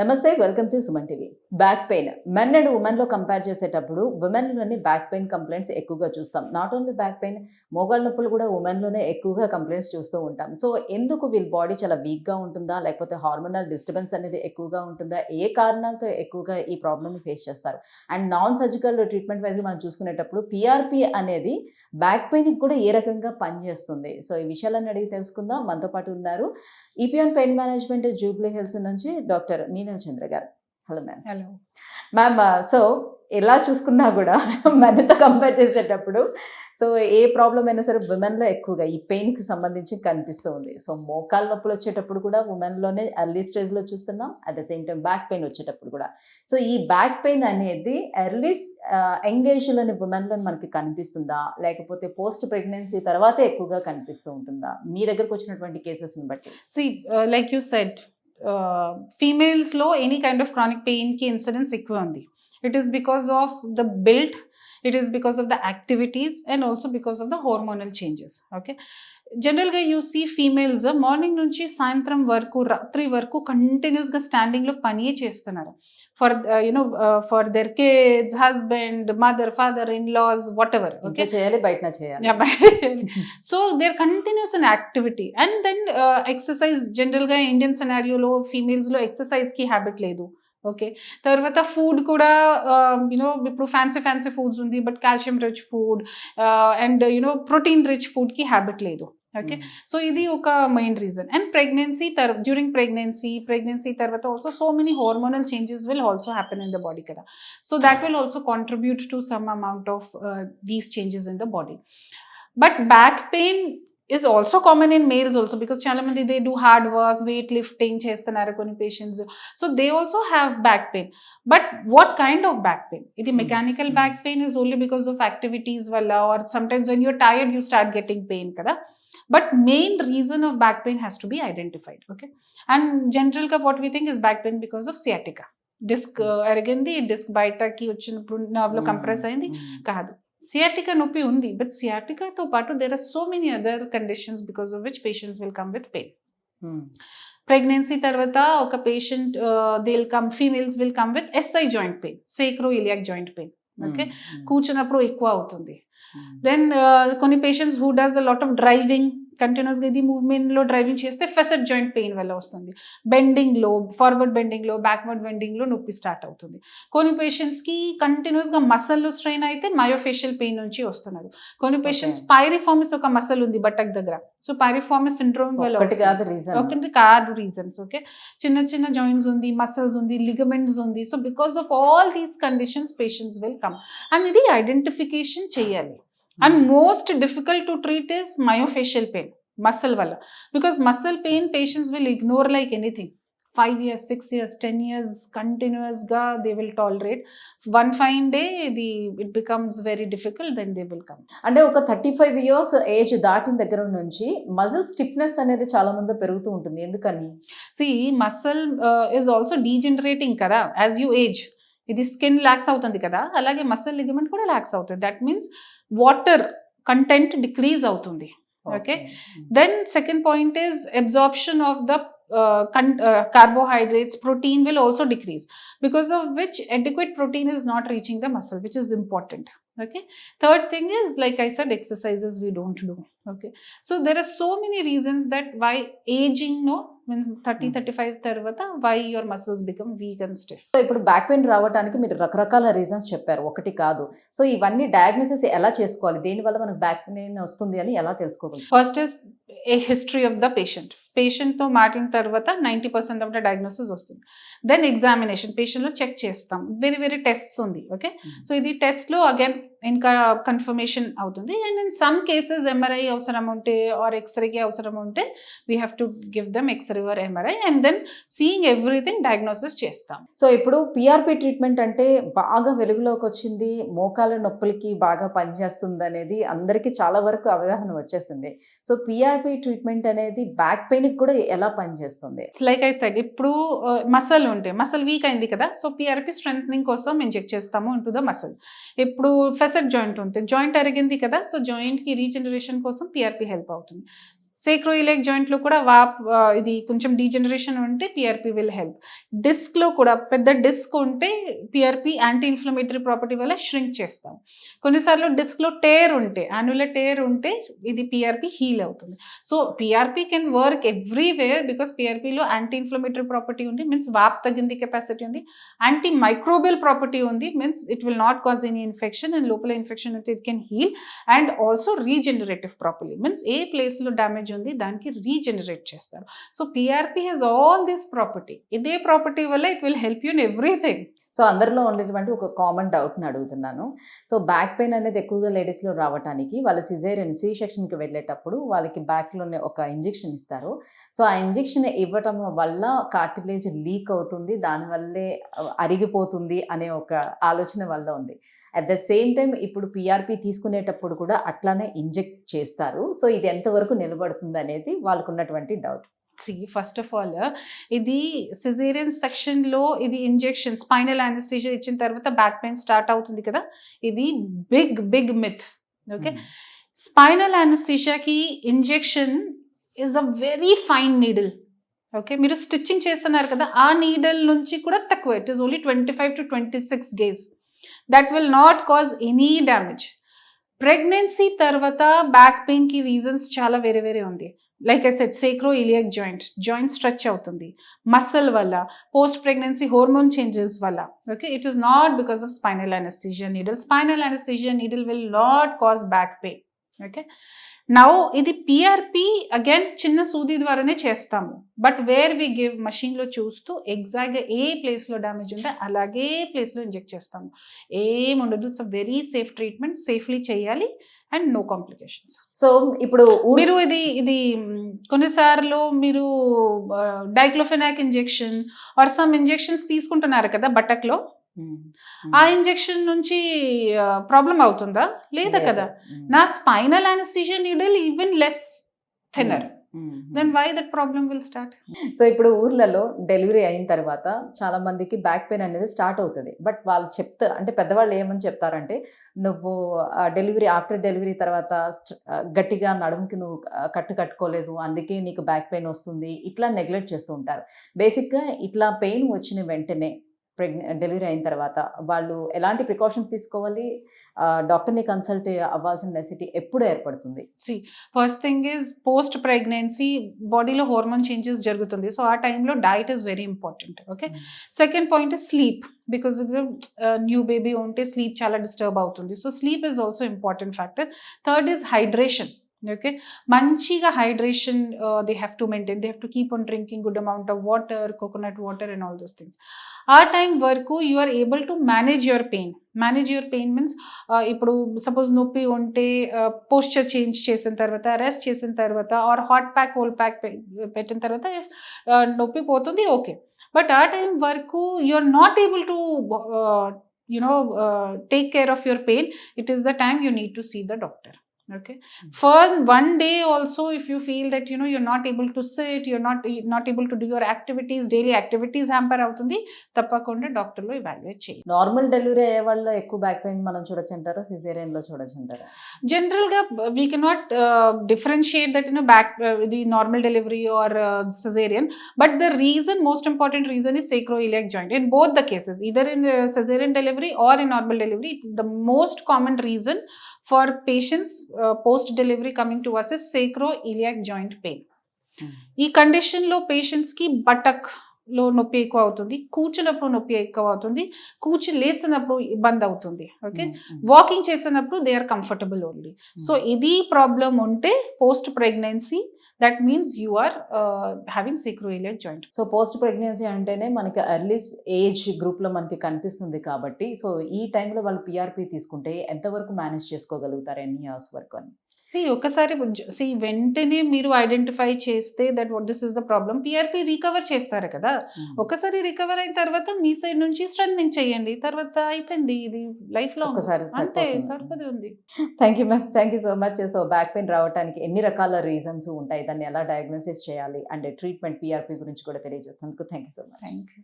నమస్తే, welcome to Suman TV. Back pain men and ఉమెన్లో compare చేసేటప్పుడు ఉమెన్లోని బ్యాక్ పెయిన్ కంప్లైంట్స్ ఎక్కువగా చూస్తాం. నాట్ ఓన్లీ బ్యాక్ పెయిన్, మోకాళ్ళ నొప్పులు కూడా ఉమెన్లోనే ఎక్కువగా కంప్లైంట్స్ చూస్తూ ఉంటాం. సో ఎందుకు వీళ్ళ బాడీ చాలా వీక్గా ఉంటుందా, లేకపోతే హార్మోనల్ డిస్టర్బెన్స్ అనేది ఎక్కువగా ఉంటుందా, ఏ కారణాలతో ఎక్కువగా ఈ ప్రాబ్లమ్ని ఫేస్ చేస్తారు? అండ్ నాన్ సర్జికల్ ట్రీట్మెంట్ వైజ్గా మనం చూసుకునేటప్పుడు పిఆర్పి అనేది బ్యాక్ పెయిన్కి కూడా ఏ రకంగా పనిచేస్తుంది? సో ఈ విషయాలన్నీ అడిగి తెలుసుకుందాం. మనతో పాటు ఉన్నారు ఈపిఎన్ పెయిన్ మేనేజ్మెంట్ జూబ్లీ హిల్స్ నుంచి డాక్టర్ మీనల్ చంద్ర గారు. Hello ma'am. Hello ma'am, so ఎలా చూసుకున్నా కూడా మెన్తో కంపేర్ చేసేటప్పుడు సో ఏ ప్రాబ్లం అయినా సరే ఉమెన్లో ఎక్కువగా ఈ పెయిన్కి సంబంధించి కనిపిస్తూ ఉంది. సో మోకాళ్ళ నొప్పులు వచ్చేటప్పుడు కూడా ఉమెన్లోనే ఎర్లీ స్టేజ్లో చూస్తున్నాం. At the same time back pain వచ్చేటప్పుడు కూడా. సో ఈ బ్యాక్ పెయిన్ అనేది ఎర్లీ యంగ్ ఏజ్లోని ఉమెన్లో మనకి కనిపిస్తుందా, లేకపోతే పోస్ట్ ప్రెగ్నెన్సీ తర్వాతే ఎక్కువగా కనిపిస్తూ ఉంటుందా మీ దగ్గరకు వచ్చినటువంటి కేసెస్ని బట్టి? లైక్ యూ సెడ్, ఫీమేల్స్లో ఎనీ కైండ్ ఆఫ్ క్రానిక్ పెయిన్కి ఇన్సిడెన్స్ ఎక్కువ ఉంది. It is because of the build, it is because of the activities and also because of the hormonal changes. Okay, జనరల్గా యూ సీ ఫీమేల్స్ మార్నింగ్ నుంచి సాయంత్రం వరకు, రాత్రి వరకు కంటిన్యూస్గా స్టాండింగ్లో పని చేస్తున్నారు for for their kids, husband, mother, father, in-laws, whatever. Okay, చేయాలి, బయట చేయాలి. So their continuous in activity and then exercise. జనరల్గా ఇండియన్ సినారియోలో ఫీమేల్స్లో ఎక్సర్సైజ్కి హ్యాబిట్ లేదు. ఓకే, తర్వాత ఫుడ్ కూడా ఇప్పుడు ఫ్యాన్సీ ఫుడ్స్ ఉంది, but calcium rich food and protein rich ఫుడ్కి హ్యాబిట్ లేదు. ఓకే, సో ఇది ఒక main reason. And pregnancy during pregnancy తర్వాత also so many hormonal changes will also happen in the body కదా. So that will also contribute to some amount of these changes in the body. But back pain is also common in males also, because చాలా మంది they do hard work, weight lifting చేస్తున్నారు కొన్ని patients, so they also have back pain. But what kind of back pain? ఇది mechanical back pain is only because of activities వల్ల, or sometimes when you're tired you start getting pain కదా. But main reason of back pain has to be identified. Okay, and general గా what we think is back pain because of sciatica. Disc అరిగింది, disc బయటకి వచ్చినప్పుడు నర్వ్లో compress అయింది కాదు. Sciatica నొప్పి ఉంది, but సియాటికాతో పాటు there are so many other conditions because of which patients will come with pain. Pregnancy తర్వాత ఒక patient females will come with SI joint pain, sacroiliac joint pain. Okay, కూర్చున్నప్పుడు ఎక్కువ అవుతుంది. దెన్ కొన్ని patients who does a lot of driving, కంటిన్యూస్గా ఇది మూవ్మెంట్లో driving చేస్తే ఫెసెట్ జాయింట్ పెయిన్ వల్ల వస్తుంది. బెండింగ్లో, ఫార్వర్డ్ బెండింగ్లో, బ్యాక్వర్డ్ బెండింగ్లో నొప్పి స్టార్ట్ అవుతుంది. కొన్ని పేషెంట్స్కి కంటిన్యూస్గా మసల్లో స్ట్రెయిన్ అయితే మయోఫేషియల్ పెయిన్ నుంచి వస్తున్నారు. కొన్ని పేషెంట్స్ పైరిఫార్మిస్ ఒక మసల్ ఉంది బట్టక్ దగ్గర, సో పైరిఫార్మిస్ సిండ్రోమ్ వల్ల ఒకటి కాదు రీజన్స్. ఓకే, చిన్న చిన్న జాయింట్స్ ఉంది, మసల్స్ ఉంది, లిగమెంట్స్ ఉంది. So because of all these conditions patients will come and ఇది ఐడెంటిఫికేషన్ చేయాలి. And most difficult to treat is myofascial pain, muscle wala, because muscle pain patients will ignore like anything. 5 years, 6 years, 10 years continuous ga they will tolerate. One fine day it becomes very difficult, then they will come. అంటే ఒక 35 years age దాటిన దగ్గర నుంచి muscle stiffness అనేది చాలా మంది పెరుగుతూ ఉంటుంది. ఎందుకని? See, muscle is also degenerating కదా as you age. ఇది స్కిన్ లాక్స్ అవుతుంది కదా, అలాగే మసిల్ లిగమెంట్ కూడా లాక్స్ అవుతుంది. That means water content decrease అవుతుంది. Okay, then second point is absorption of the carbohydrates, protein will also decrease, because of which adequate protein is not reaching the muscle, which is important. Okay, third thing is, like I said, exercises we don't do. Okay, so there are so many reasons that why aging, when 30-35 tarvata, why your muscles become weak and stiff. So ఇప్పుడు back pain రావడానికి మీరు రకరకాల reasons చెప్పారు, ఒకటి కాదు. So ఇవన్నీ diagnosis ఎలా చేసుకోవాలి, దేనివల్ల మనకు బ్యాక్ పెయిన్ వస్తుంది అని ఎలా తెలుసుకోవాలి? First is a history of the పేషెంట్తో మాట్లాడిన తర్వాత 90% ఆఫ్ ద డయాగ్నోసిస్ వస్తుంది. దెన్ ఎగ్జామినేషన్, పేషెంట్లో చెక్ చేస్తాం, వేరే టెస్ట్స్ ఉంది. ఓకే, సో ఇది టెస్ట్లో అగైన్ ఇంకా కన్ఫర్మేషన్ అవుతుంది. And in some cases MRI అవసరం ఉంటే ఆర్ ఎక్స్రేకి అవసరం ఉంటే we have to give them X-ray or MRI and then seeing everything diagnosis చేస్తాం. సో ఇప్పుడు పిఆర్పి ట్రీట్మెంట్ అంటే బాగా వెలుగులోకి వచ్చింది, మోకాల నొప్పులకి బాగా పనిచేస్తుంది అనేది అందరికీ చాలా వరకు అవగాహన వచ్చేస్తుంది. సో పిఆర్పి ట్రీట్మెంట్ అనేది బ్యాక్ పెయిన్ కూడా ఎలా పనిచేస్తుంది? లైక్ ఐ సెడ్, ఇప్పుడు మసల్ ఉంటే మసల్ వీక్ అయింది కదా, సో పిఆర్పి స్ట్రెంథనింగ్ కోసం ఇంజెక్ట్ చేస్తాము ఇంటూ ద మసల్. ఇప్పుడు ఫెసెట్ జాయింట్ ఉంటే జాయింట్ అరిగింది కదా, సో జాయింట్కి రీజనరేషన్ కోసం పిఆర్పి హెల్ప్ అవుతుంది. సేక్రోయిలియాక్ జాయింట్లో కూడా ఇది కొంచెం డీజనరేషన్ ఉంటే పిఆర్పి విల్ హెల్ప్. డిస్క్లో కూడా పెద్ద డిస్క్ ఉంటే పిఆర్పి యాంటీ ఇన్ఫ్లమేటరీ ప్రాపర్టీ వల్ల ష్రింక్ చేస్తాం. కొన్నిసార్లు డిస్క్లో టేర్ ఉంటే, యాన్యులర్ టేర్ ఉంటే ఇది పిఆర్పి హీల్ అవుతుంది. So PRP can work everywhere because పిఆర్పిలో యాంటీ ఇన్ఫ్లమేటరీ ప్రాపర్టీ ఉంది, మీన్స్ వాప్ తగ్గింది కెపాసిటీ ఉంది, యాంటీ మైక్రోబియల్ ప్రాపర్టీ ఉంది, means it will not cause any infection, and లోపల ఇన్ఫెక్షన్ ఉంటే it can heal, and also regenerative properly, means a ప్లేస్లో damage ఉంది దానికి రీజనరేట్ చేస్తారు. So PRP has all this property. ఇదే ప్రాపర్టీ వల్ల it will help you in everything. So అందరిలో ఉండేటువంటి ఒక కామన్ డౌట్ని అడుగుతున్నాను. సో బ్యాక్ పెయిన్ అనేది ఎక్కువగా లేడీస్లో రావడానికి వాళ్ళు సిజేరియన్ సి సెక్షన్కి వెళ్ళేటప్పుడు వాళ్ళకి బ్యాక్లోనే ఒక ఇంజెక్షన్ ఇస్తారు. సో ఆ ఇంజెక్షన్ ఇవ్వటం వల్ల కార్టిలేజ్ లీక్ అవుతుంది, దానివల్లే అరిగిపోతుంది అనే ఒక ఆలోచన వల్ల ఉంది. అట్ ద సేమ్ టైం ఇప్పుడు పిఆర్పి తీసుకునేటప్పుడు కూడా అట్లానే ఇంజెక్ట్ చేస్తారు. సో ఇది ఎంతవరకు నిలబడుతుంది అనేది వాళ్ళకు ఉన్నటువంటి డౌట్. ఫస్ట్ ఆఫ్ ఆల్ ఇది సిజేరియన్ సెక్షన్లో ఇది ఇంజెక్షన్ స్పైనల్ యానెస్థీషియా ఇచ్చిన తర్వాత బ్యాక్ పెయిన్ స్టార్ట్ అవుతుంది కదా, ఇది బిగ్ మిత్. ఓకే, స్పైనల్ యానెస్థీషియాకి injection is a very fine needle. Okay, మీరు స్టిచ్చింగ్ చేస్తున్నారు కదా, ఆ నీడల్ నుంచి కూడా తక్కువ, it is only 25 to 26 gauge. That will not cause any damage. Pregnancy తర్వాత బ్యాక్ పెయిన్కి రీజన్స్ చాలా వేరే ఉంది. Like I said, sacroiliac joint stretch అవుతుంది మసిల్ వల్ల, పోస్ట్ ప్రెగ్నెన్సీ హార్మోన్ చేంజెస్ వల్ల. Okay, it is not because of spinal anaesthesia needle. Spinal anaesthesia needle will not cause back pain. Okay, now ఇది PRP again చిన్న సూది ద్వారానే చేస్తాము, but where we give మషీన్లో చూస్తూ ఎగ్జాక్ట్గా ఏ ప్లేస్లో డ్యామేజ్ ఉంటే అలాగే ప్లేస్లో ఇంజెక్ట్ చేస్తాము. ఏముండదు, it's a very safe treatment, safely చేయాలి అండ్ నో కాంప్లికేషన్స్. సో ఇప్పుడు మీరు ఇది కొన్నిసార్లు మీరు diclofenac injection or some injections తీసుకుంటున్నారు కదా బటక్లో, ఆ ఇంజెక్షన్ నుంచి ప్రాబ్లం అవుతుందా? లేదా కదా. నా spinal anaesthesia needle even less thinner, then why that problem will start. So ఇప్పుడు ఊర్లలో డెలివరీ అయిన తర్వాత చాలా మందికి బ్యాక్ పెయిన్ అనేది స్టార్ట్ అవుతుంది. బట్ వాళ్ళు అంటే పెద్దవాళ్ళు ఏమని చెప్తారంటే, నువ్వు ఆఫ్టర్ డెలివరీ తర్వాత గట్టిగా నడుముకి నువ్వు కట్టుకోలేదు, అందుకే నీకు బ్యాక్ పెయిన్ వస్తుంది, ఇట్లా నెగ్లెక్ట్ చేస్తూ ఉంటారు. బేసిక్గా ఇట్లా పెయిన్ వచ్చిన వెంటనే డెలివరీ అయిన తర్వాత వాళ్ళు ఎలాంటి ప్రికాషన్స్ తీసుకోవాలి, డాక్టర్ని కన్సల్ట్ అవ్వాల్సిన నెసిటీ ఎప్పుడు ఏర్పడుతుంది? First thing is post pregnancy బాడీలో హార్మోన్ చేంజెస్ జరుగుతుంది, సో ఆ టైంలో diet is very important. Okay, second point is sleep, because new baby ఉంటే స్లీప్ చాలా డిస్టర్బ్ అవుతుంది, so sleep is also important factor. Third is hydration. Okay, మంచిగా hydration they have to maintain, they have to keep on drinking good amount of water, coconut water and all those things. ఆ time వరకు you are able to manage your pain. Means ఇప్పుడు suppose నొప్పి ఉంటే posture change చేసిన తర్వాత, rest చేసిన తర్వాత, or hot pack cold pack పెట్టిన తర్వాత నొప్పి పోతుంది, ఓకే. బట్ ఆ టైం వరకు you are not able to take care of your pain. It is the time you need to see the doctor. Okay, for one day also, if you feel that you're not able to sit, you're not able to do your activities, daily activities hamper అవుతుంది, తప్పకుండా doctor లో evaluate చేయాలి. Normal delivery అయ్యే వాళ్ళ ఎక్కువ back pain మనం చూడొచ్చంటారా, caesarean లో చూడొచ్చంటారా? జనరల్ గా we cannot differentiate that back ఇది normal delivery or caesarean, but the reason, most important reason is sacroiliac joint in both the cases, either in cesarean delivery or in normal delivery. The most common reason for patients post delivery coming to us is sacroiliac joint pain. ఈ కండిషన్లో పేషెంట్స్కి బటక్లో నొప్పి ఎక్కువ అవుతుంది, కూర్చున్నప్పుడు నొప్పి ఎక్కువ అవుతుంది, లేసినప్పుడు ఇబ్బంది అవుతుంది. ఓకే, వాకింగ్ చేసినప్పుడు they are comfortable only. So ఇది ప్రాబ్లం ఉంటే post pregnancy, that means you are having sacroiliac joint. So post pregnancy అంటేనే మనకి ఎర్లీ ఏజ్ గ్రూప్లో మనకి కనిపిస్తుంది కాబట్టి, సో ఈ టైంలో వాళ్ళు పిఆర్పి తీసుకుంటే ఎంతవరకు మేనేజ్ చేసుకోగలుగుతారు, ఎన్ని ఇయర్స్ వరకు అని? ఒకసారి వెంటనే మీరు ఐడెంటిఫై చేస్తే that what this is the problem, PRP recover చేస్తారు కదా. ఒకసారి రికవర్ అయిన తర్వాత మీ సైడ్ నుంచి స్ట్రెంథనింగ్ చేయండి, తర్వాత అయిపోయింది, ఇది లైఫ్ లో అంతే, సరిపోతుంది ఉంది. Thank you ma'am, thank you so much. So back pain రావడానికి ఎన్ని రకాల రీజన్స్ ఉంటాయి, దాన్ని ఎలా డయాగ్నోసిస్ చేయాలి అండ్ ట్రీట్మెంట్ పిఆర్పి గురించి కూడా తెలియజేస్తున్నందుకు thank you so much. Thank you.